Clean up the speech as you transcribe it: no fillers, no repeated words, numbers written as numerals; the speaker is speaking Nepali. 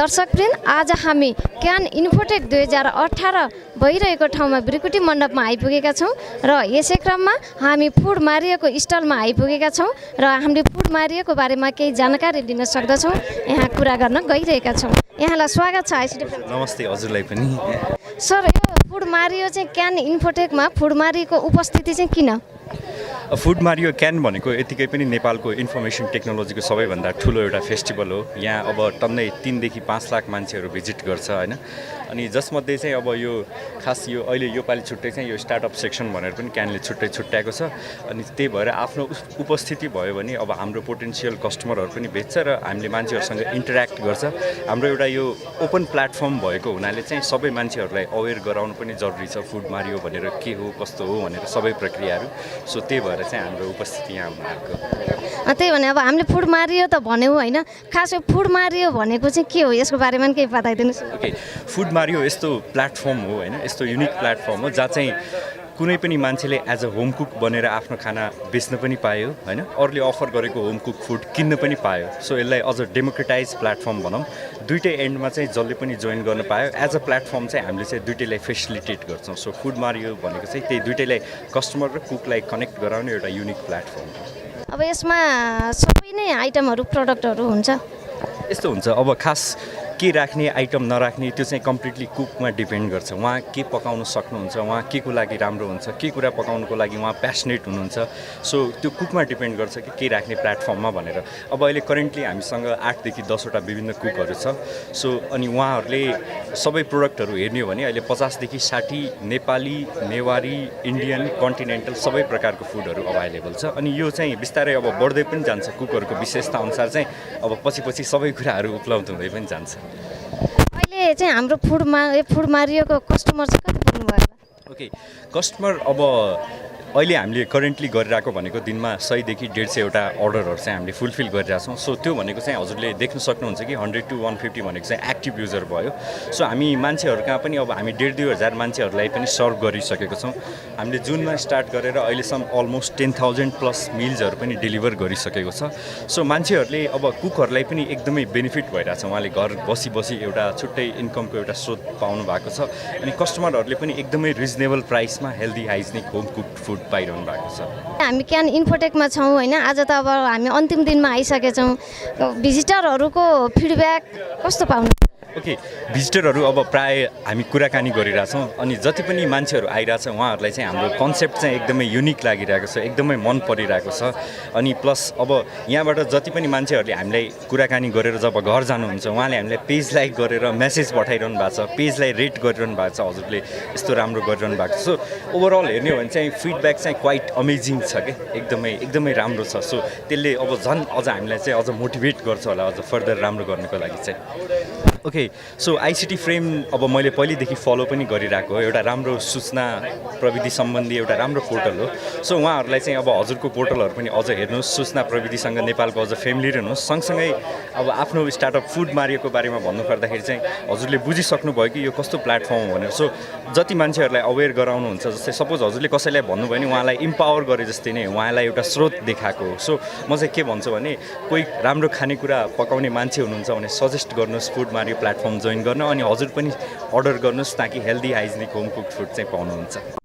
दर्शकवृन्द, आज हामी क्यान इन्फोटेक 2018 भइरहेको ठाउँमा ब्रिकुटी मण्डपमा आइपुगेका छौँ र यसै क्रममा हामी फुडमारियोको स्टलमा आइपुगेका छौँ र हामीले फुडमारियोको बारेमा केही जानकारी लिन सक्दछौँ। यहाँ कुरा गर्न गइरहेका छौँ। यहाँलाई स्वागत छ आइसिटी। नमस्ते हजुरलाई पनि। सर, यो फुडमारियो चाहिँ क्यान इन्फोटेकमा फुडमारियोको उपस्थिति चाहिँ किन? फुडमारियो क्यान भनेको यतिकै पनि नेपालको इन्फर्मेसन टेक्नोलोजीको सबैभन्दा ठुलो एउटा फेस्टिभल हो। यहाँ अब टन्नै 3 देखि 5 लाख मान्छेहरू भिजिट गर्छ होइन। अनि जसमध्ये चाहिँ अब यो खास यो अहिले योपालि छुट्टै चाहिँ यो स्टार्टअप सेक्सन भनेर पनि क्यानले छुट्टै छुट्याएको छ। अनि त्यही भएर आफ्नो उपस्थिति भयो भने अब हाम्रो पोटेन्सियल कस्टमरहरू पनि भेट्छ र हामीले मान्छेहरूसँग इन्टरेक्ट गर्छ। हाम्रो एउटा यो ओपन प्लेटफर्म भएको हुनाले चाहिँ सबै मान्छेहरूलाई अवेर गराउनु पनि जरुरी छ फुडमारियो भनेर के हो कस्तो हो भनेर सबै प्रक्रियाहरू। सो त्यही भएर चाहिँ हाम्रो उपस्थिति यहाँ हुनुभएको। त्यही भने अब हामीले फुडमारियो त भन्यौँ होइन, खास यो फुडमारियो भनेको चाहिँ के हो, यसको बारेमा पनि केही बताइदिनुहोस्। ओके, फुडमारियो यस्तो प्लेटफर्म हो होइन, यस्तो युनिक प्लेटफर्म हो जहाँ चाहिँ कुनै पनि मान्छेले एज अ होम कुक बनेर आफ्नो खाना बेच्न पनि पायो होइन, अरूले अफर गरेको होम कुक फुड किन्न पनि पायो। सो यसलाई अझ डेमोक्रेटाइज प्लेटफर्म भनौँ। दुइटै एन्डमा चाहिँ जसले पनि जोइन गर्न पायो एज अ प्लेटफर्म चाहिँ हामीले चाहिँ दुइटैलाई फेसिलिटेट गर्छौँ। सो फुडमारियो भनेको चाहिँ त्यही दुइटैलाई कस्टमर र कुकलाई कनेक्ट गराउने एउटा युनिक प्लेटफर्म हो। अब यसमा सबै नै आइटमहरू प्रडक्टहरू हुन्छ? यस्तो हुन्छ, अब खास के राख्ने आइटम नराख्ने त्यो चाहिँ कम्प्लिटली कुकमा डिपेन्ड गर्छ। उहाँ के पकाउन सक्नुहुन्छ, उहाँ के को लागि राम्रो हुन्छ, के कुरा पकाउनुको लागि उहाँ प्यासनेट हुनुहुन्छ। सो त्यो कुकमा डिपेन्ड गर्छ कि के राख्ने प्लेटफर्ममा भनेर। अब अहिले करेन्टली हामीसँग 8 देखि 10 वटा विभिन्न कुकहरू छ। सो अनि उहाँहरूले सबै प्रोडक्टहरू हेर्ने हो भने अहिले 50 देखि 60 नेपाली, नेवारी, इन्डियन, कन्टिनेन्टल सबै प्रकारको फुडहरू अभाइलेबल छ। अनि यो चाहिँ बिस्तारै अब बढ्दै पनि जान्छ। कुकहरूको विशेषता अनुसार चाहिँ अब पछि सबै कुराहरू उपलब्ध हुँदै पनि जान्छ। अहिले चाहिँ हाम्रो फुडमारियोको कस्टमर चाहिँ कति पुग्नुभयो? ओके, कस्टमर अब अहिले हामीले करेन्टली गरिरहेको भनेको दिनमा 100 देखि 150 वटा अर्डरहरू चाहिँ हामीले फुलफिल गरिरहेछौँ। सो त्यो भनेको चाहिँ हजुरले देख्न सक्नुहुन्छ कि 100 to 150 भनेको चाहिँ एक्टिभ युजर भयो। सो हामी मान्छेहरू कहाँ पनि अब हामी 1,500-2 हजार मान्छेहरूलाई पनि सर्भ गरिसकेको छौँ। हामीले जुनमा स्टार्ट गरेर अहिलेसम्म अलमोस्ट 10,000 प्लस मिल्सहरू पनि डेलिभर गरिसकेको छ। सो मान्छेहरूले अब कुकहरूलाई पनि एकदमै बेनिफिट भइरहेछ। उहाँले घर बसी एउटा छुट्टै इन्कमको एउटा स्रोत पाउनु भएको छ। अनि कस्टमरहरूले पनि एकदमै रिजनेबल प्राइसमा healthy hygienic home cooked food पाइरहनु भएको छ। हामी क्यान इन्फोटेकमा छौँ होइन, आज त अब हामी अन्तिम दिनमा आइसकेछौँ। भिजिटरहरूको फिडब्याक कस्तो पाउनु? ओके, भिजिटरहरू अब प्राय हामी कुराकानी गरिरहेछौँ। अनि जति पनि मान्छेहरू आइरहेछ उहाँहरूलाई चाहिँ हाम्रो कन्सेप्ट चाहिँ एकदमै युनिक लागिरहेको छ, एकदमै मन परिरहेको छ। अनि प्लस अब यहाँबाट जति पनि मान्छेहरूले हामीलाई कुराकानी गरेर जब घर जानुहुन्छ उहाँले हामीलाई पेज लाइक गरेर मेसेज पठाइरहनु भएको छ, पेजलाई रेट गरिरहनु भएको छ, हजुरले यस्तो राम्रो गरिरहनु भएको छ। सो ओभरअल हेर्ने हो भने चाहिँ फिडब्याक चाहिँ क्वाइट अमेजिङ छ कि एकदमै राम्रो छ। सो त्यसले अब झन् अझ हामीलाई चाहिँ अझ मोटिभेट गर्छ होला अझ फर्दर राम्रो गर्नुको लागि चाहिँ। ओके, सो आइसिटी फ्रेम अब मैले पहिलेदेखि फलो पनि गरिरहेको हो। एउटा राम्रो सूचना प्रविधि सम्बन्धी एउटा राम्रो पोर्टल हो। सो उहाँहरूलाई चाहिँ अब हजुरको पोर्टलहरू पनि अझ हेर्नुहोस्, सूचना प्रविधिसँग नेपालको अझ फ्यामिली रहनुहोस्। सँगसँगै अब आफ्नो स्टार्टअप फुडमारियोको बारेमा भन्नुपर्दाखेरि चाहिँ हजुरले बुझिसक्नुभयो कि यो कस्तो प्लेटफर्म हो भनेर। सो जति मान्छेहरूलाई अवेर गराउनुहुन्छ, जस्तै सपोज हजुरले कसैलाई भन्नुभयो भने उहाँलाई इम्पावर गरे जस्तै नै उहाँलाई एउटा स्रोत देखाएको हो। सो म चाहिँ के भन्छु भने कोही राम्रो खानेकुरा पकाउने मान्छे हुनुहुन्छ भने सजेस्ट गर्नुहोस् फुडमारियो प्लेटफर्म जोइन गर्न। अनि हजुर पनि अर्डर गर्नुहोस् ताकि healthy hygienic home cooked food चाहिँ पाउनुहुन्छ।